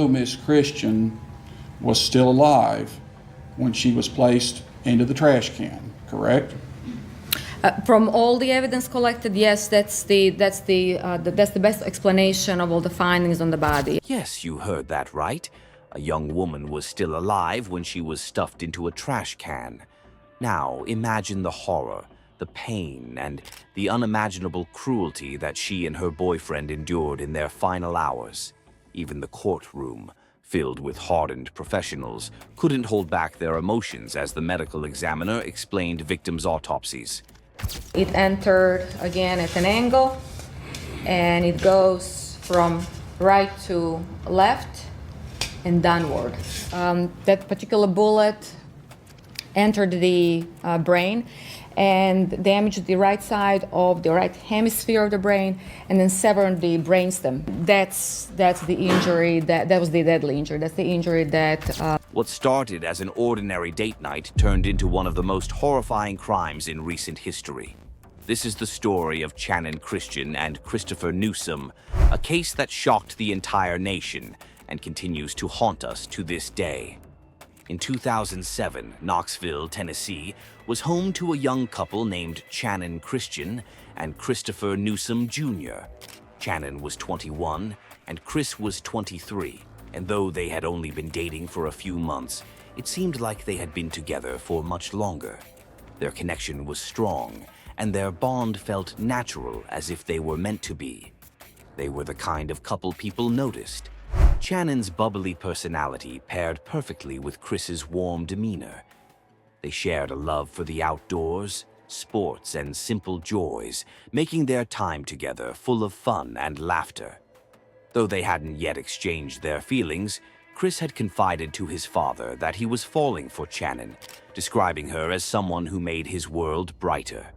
know Miss Christian was still alive when she was placed into the trash can, correct? From all the evidence collected, yes, that's the best explanation of all the findings on the body. Yes, you heard that right. A young woman was still alive when she was stuffed into a trash can. Now, imagine the horror, the pain, and the unimaginable cruelty that she and her boyfriend endured in their final hours. Even the courtroom, filled with hardened professionals, couldn't hold back their emotions as the medical examiner explained victims' autopsies. It entered again at an angle, and it goes from right to left and downward. That particular bullet entered the brain and damaged the right side of the right hemisphere of the brain, and then severed the brainstem. That's the injury that was the deadly injury. That's the injury that. What started as an ordinary date night turned into one of the most horrifying crimes in recent history. This is the story of Channon Christian and Christopher Newsom, a case that shocked the entire nation and continues to haunt us to this day. In 2007, Knoxville, Tennessee, was home to a young couple named Channon Christian and Christopher Newsom Jr. Channon was 21 and Chris was 23, and though they had only been dating for a few months, it seemed like they had been together for much longer. Their connection was strong, and their bond felt natural, as if they were meant to be. They were the kind of couple people noticed. Channon's bubbly personality paired perfectly with Chris's warm demeanor. They shared a love for the outdoors, sports, and simple joys, making their time together full of fun and laughter. Though they hadn't yet exchanged their feelings, Chris had confided to his father that he was falling for Channon, describing her as someone who made his world brighter.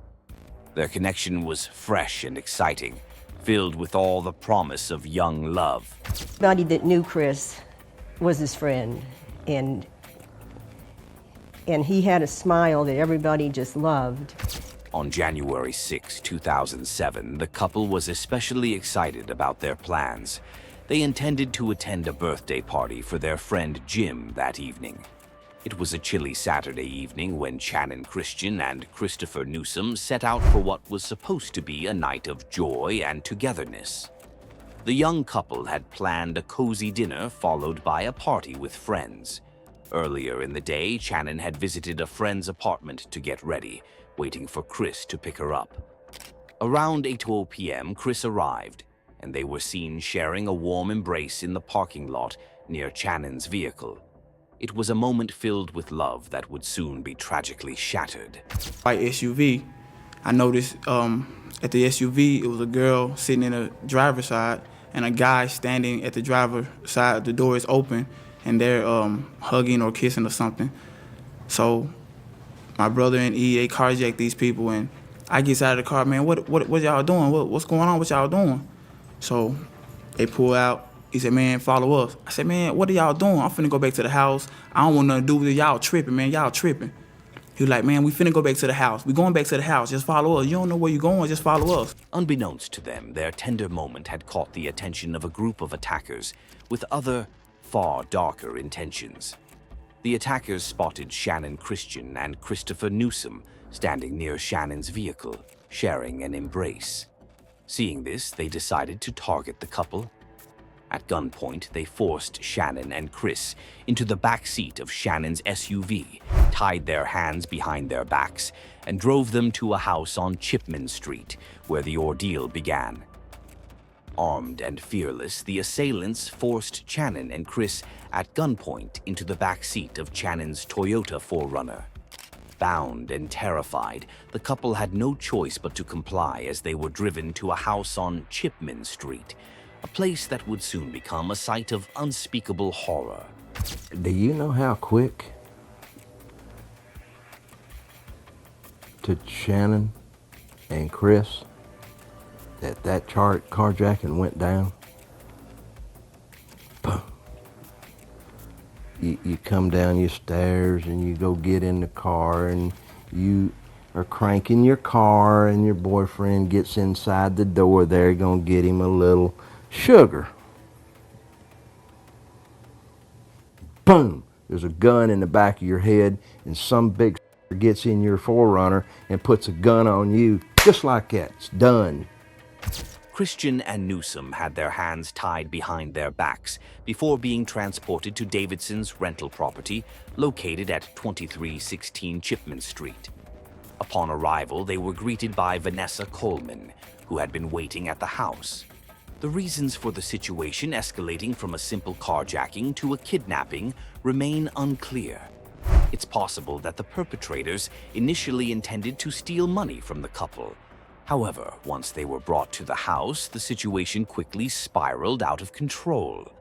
Their connection was fresh and exciting, filled with all the promise of young love. Everybody that knew Chris was his friend, and he had a smile that everybody just loved. On January 6, 2007, the couple was especially excited about their plans. They intended to attend a birthday party for their friend Jim that evening. It was a chilly Saturday evening when Channon Christian and Christopher Newsom set out for what was supposed to be a night of joy and togetherness. The young couple had planned a cozy dinner followed by a party with friends. Earlier in the day, Channon had visited a friend's apartment to get ready, waiting for Chris to pick her up. Around 8:00 p.m., Chris arrived, and they were seen sharing a warm embrace in the parking lot near Channon's vehicle. It was a moment filled with love that would soon be tragically shattered. White SUV, I noticed at the SUV, it was a girl sitting in the driver's side and a guy standing at the driver's side. The door is open and they're hugging or kissing or something. So my brother and they carjacked these people, and I get out of the car, man, what y'all doing? What's going on? What y'all doing? So they pull out. He said, man, follow us. I said, man, what are y'all doing? I'm finna go back to the house. I don't want nothing to do with it. Y'all tripping, man. Y'all tripping. He was like, man, we finna go back to the house. We going back to the house. Just follow us. You don't know where you're going. Just follow us. Unbeknownst to them, their tender moment had caught the attention of a group of attackers with other, far darker intentions. The attackers spotted Channon Christian and Christopher Newsom standing near Shannon's vehicle, sharing an embrace. Seeing this, they decided to target the couple. At gunpoint, they forced Channon and Chris into the back seat of Shannon's SUV, tied their hands behind their backs, and drove them to a house on Chipman Street, where the ordeal began. Armed and fearless, the assailants forced Channon and Chris at gunpoint into the back seat of Channon's Toyota 4Runner. Bound and terrified, the couple had no choice but to comply as they were driven to a house on Chipman Street, a place that would soon become a site of unspeakable horror. Do you know how quick to Channon and Chris that carjacking went down? Boom. You come down your stairs and you go get in the car and you are cranking your car and your boyfriend gets inside the door there, gonna get him a little sugar. boom, there's a gun in the back of your head, and some big gets in your 4Runner and puts a gun on you, just like that. It's done. Christian and Newsom had their hands tied behind their backs before being transported to Davidson's rental property located at 2316 Chipman Street. Upon arrival, they were greeted by Vanessa Coleman, who had been waiting at the house. The reasons for the situation escalating from a simple carjacking to a kidnapping remain unclear. It's possible that the perpetrators initially intended to steal money from the couple. However, once they were brought to the house, the situation quickly spiraled out of control.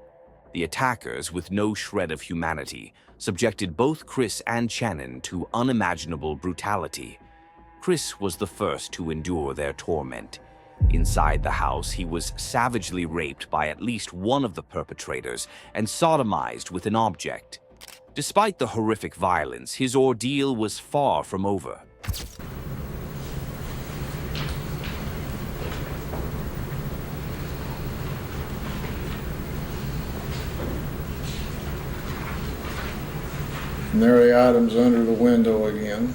The attackers, with no shred of humanity, subjected both Chris and Channon to unimaginable brutality. Chris was the first to endure their torment. Inside the house, he was savagely raped by at least one of the perpetrators and sodomized with an object. Despite the horrific violence, his ordeal was far from over. And there are the items under the window again.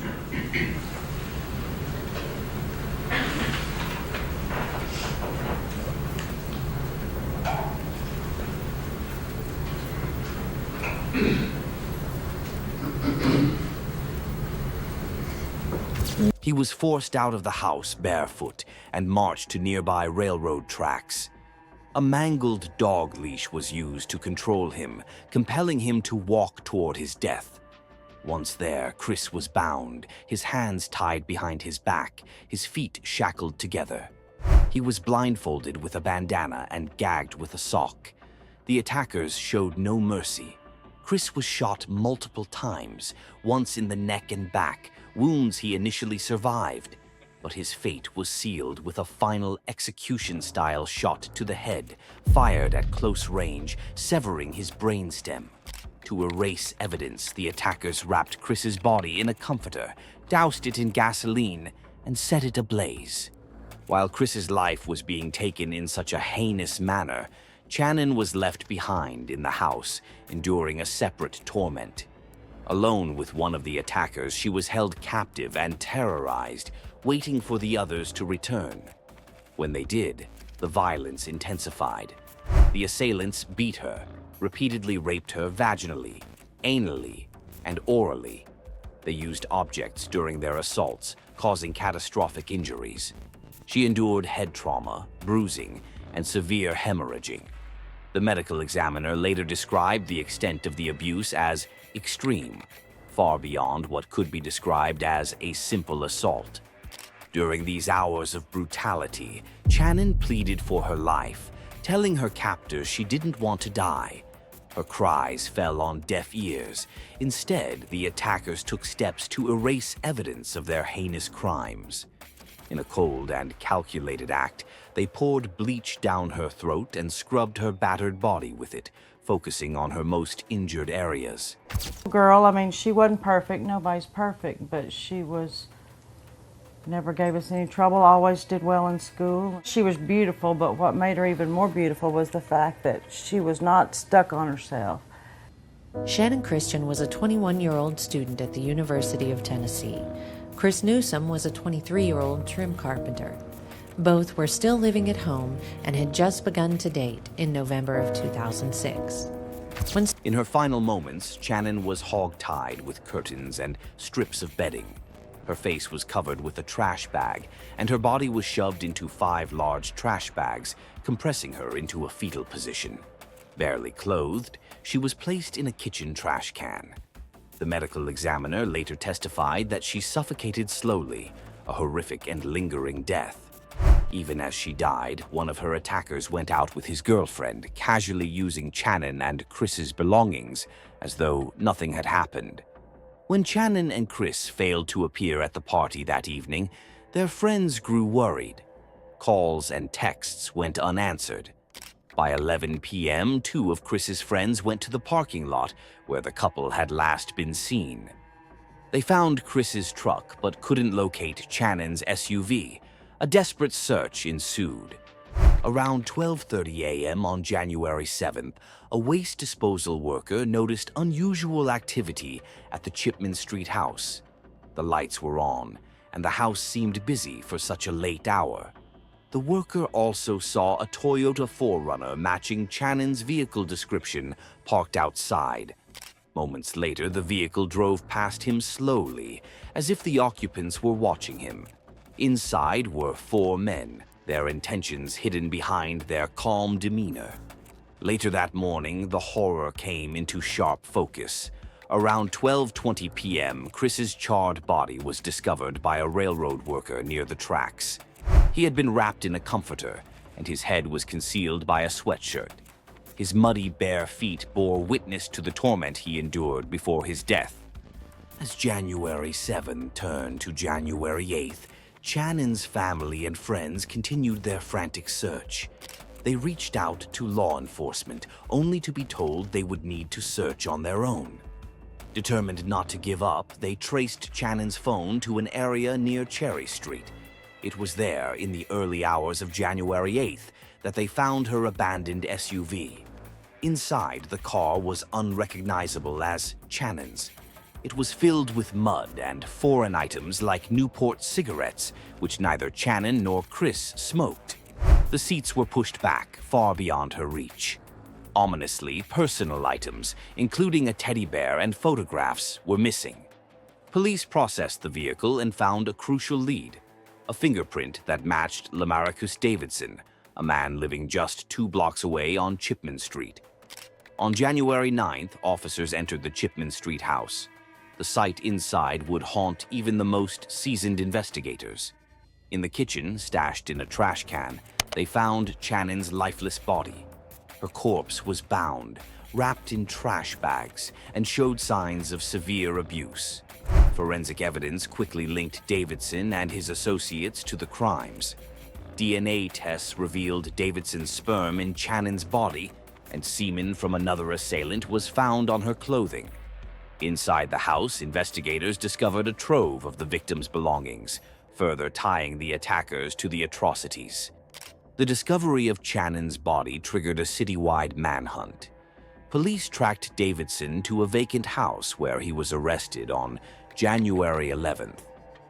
He was forced out of the house barefoot and marched to nearby railroad tracks. A mangled dog leash was used to control him, compelling him to walk toward his death. Once there, Chris was bound, his hands tied behind his back, his feet shackled together. He was blindfolded with a bandana and gagged with a sock. The attackers showed no mercy. Chris was shot multiple times, once in the neck and back, wounds he initially survived. But his fate was sealed with a final execution-style shot to the head, fired at close range, severing his brainstem. To erase evidence, the attackers wrapped Chris's body in a comforter, doused it in gasoline, and set it ablaze. While Chris's life was being taken in such a heinous manner, Channon was left behind in the house, enduring a separate torment. Alone with one of the attackers, she was held captive and terrorized, waiting for the others to return. When they did, the violence intensified. The assailants beat her, repeatedly raped her vaginally, anally, and orally. They used objects during their assaults, causing catastrophic injuries. She endured head trauma, bruising, and severe hemorrhaging. The medical examiner later described the extent of the abuse as extreme, far beyond what could be described as a simple assault. During these hours of brutality, Channon pleaded for her life, telling her captors she didn't want to die. Her cries fell on deaf ears. Instead, the attackers took steps to erase evidence of their heinous crimes. In a cold and calculated act, they poured bleach down her throat and scrubbed her battered body with it, focusing on her most injured areas. Girl, I mean, she wasn't perfect. Nobody's perfect, but never gave us any trouble, always did well in school. She was beautiful, but what made her even more beautiful was the fact that she was not stuck on herself. Channon Christian was a 21-year-old student at the University of Tennessee. Chris Newsom was a 23-year-old trim carpenter. Both were still living at home and had just begun to date in November of 2006. In her final moments, Channon was hog-tied with curtains and strips of bedding. Her face was covered with a trash bag, and her body was shoved into 5 large trash bags, compressing her into a fetal position. Barely clothed, she was placed in a kitchen trash can. The medical examiner later testified that she suffocated slowly, a horrific and lingering death. Even as she died, one of her attackers went out with his girlfriend, casually using Channon and Chris's belongings as though nothing had happened. When Channon and Chris failed to appear at the party that evening, their friends grew worried. Calls and texts went unanswered. By 11 p.m., 2 of Chris's friends went to the parking lot where the couple had last been seen. They found Chris's truck but couldn't locate Channon's SUV. A desperate search ensued. Around 12:30 a.m. on January 7th, a waste disposal worker noticed unusual activity at the Chipman Street house. The lights were on, and the house seemed busy for such a late hour. The worker also saw a Toyota 4Runner matching Channon's vehicle description parked outside. Moments later, the vehicle drove past him slowly, as if the occupants were watching him. Inside were 4 men, their intentions hidden behind their calm demeanor. Later that morning, the horror came into sharp focus. Around 12:20 p.m., Chris's charred body was discovered by a railroad worker near the tracks. He had been wrapped in a comforter, and his head was concealed by a sweatshirt. His muddy, bare feet bore witness to the torment he endured before his death. As January 7 turned to January 8th, Channon's family and friends continued their frantic search. They reached out to law enforcement, only to be told they would need to search on their own. Determined not to give up, they traced Channon's phone to an area near Cherry Street. It was there, in the early hours of January 8th, that they found her abandoned SUV. Inside, the car was unrecognizable as Channon's. It was filled with mud and foreign items like Newport cigarettes, which neither Channon nor Chris smoked. The seats were pushed back, far beyond her reach. Ominously, personal items, including a teddy bear and photographs, were missing. Police processed the vehicle and found a crucial lead: a fingerprint that matched Lamarcus Davidson, a man living just 2 blocks away on Chipman Street. On January 9th, officers entered the Chipman Street house. The sight inside would haunt even the most seasoned investigators. In the kitchen, stashed in a trash can, they found Channon's lifeless body. Her corpse was bound, wrapped in trash bags, and showed signs of severe abuse. Forensic evidence quickly linked Davidson and his associates to the crimes. DNA tests revealed Davidson's sperm in Channon's body, and semen from another assailant was found on her clothing. Inside the house, investigators discovered a trove of the victim's belongings, further tying the attackers to the atrocities. The discovery of Channon's body triggered a citywide manhunt. Police tracked Davidson to a vacant house where he was arrested on January 11th.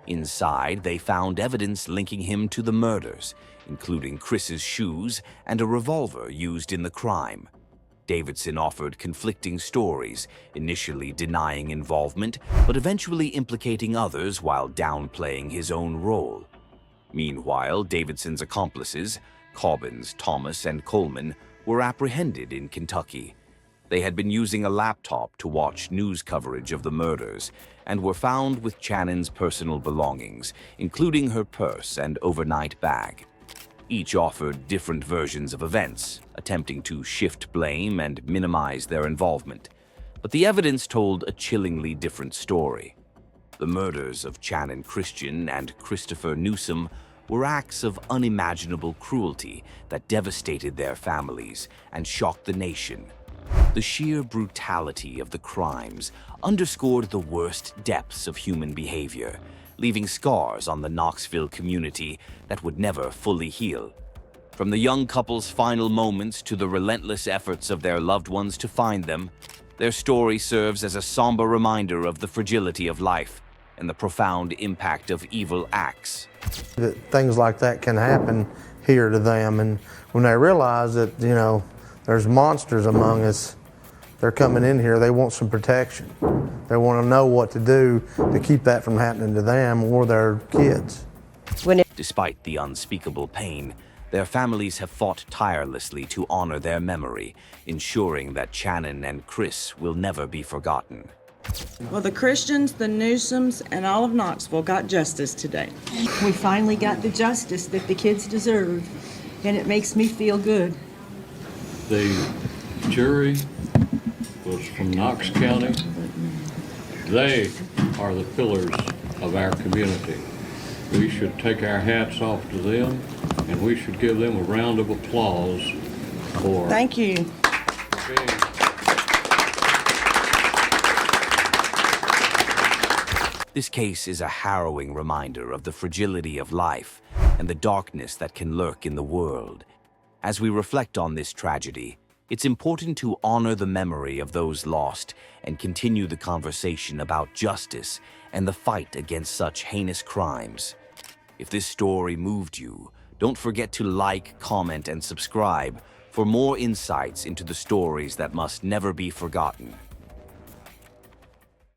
Inside, they found evidence linking him to the murders, including Chris's shoes and a revolver used in the crime. Davidson offered conflicting stories, initially denying involvement, but eventually implicating others while downplaying his own role. Meanwhile, Davidson's accomplices, Cobbins, Thomas, and Coleman, were apprehended in Kentucky. They had been using a laptop to watch news coverage of the murders and were found with Channon's personal belongings, including her purse and overnight bag. Each offered different versions of events, attempting to shift blame and minimize their involvement. But the evidence told a chillingly different story. The murders of Channon Christian and Christopher Newsome were acts of unimaginable cruelty that devastated their families and shocked the nation. The sheer brutality of the crimes underscored the worst depths of human behavior, leaving scars on the Knoxville community that would never fully heal. From the young couple's final moments to the relentless efforts of their loved ones to find them, their story serves as a somber reminder of the fragility of life and the profound impact of evil acts. That things like that can happen here to them, and when they realize that, there's monsters among us, they're coming in here, they want some protection. They want to know what to do to keep that from happening to them or their kids. Despite the unspeakable pain, their families have fought tirelessly to honor their memory, ensuring that Channon and Chris will never be forgotten. Well, the Christians, the Newsomes, and all of Knoxville got justice today. We finally got the justice that the kids deserve, and it makes me feel good. The jury was from Knox County. They are the pillars of our community. We should take our hats off to them, and we should give them a round of applause for... Thank you. This case is a harrowing reminder of the fragility of life and the darkness that can lurk in the world. As we reflect on this tragedy, it's important to honor the memory of those lost and continue the conversation about justice and the fight against such heinous crimes. If this story moved you, don't forget to like, comment, and subscribe for more insights into the stories that must never be forgotten.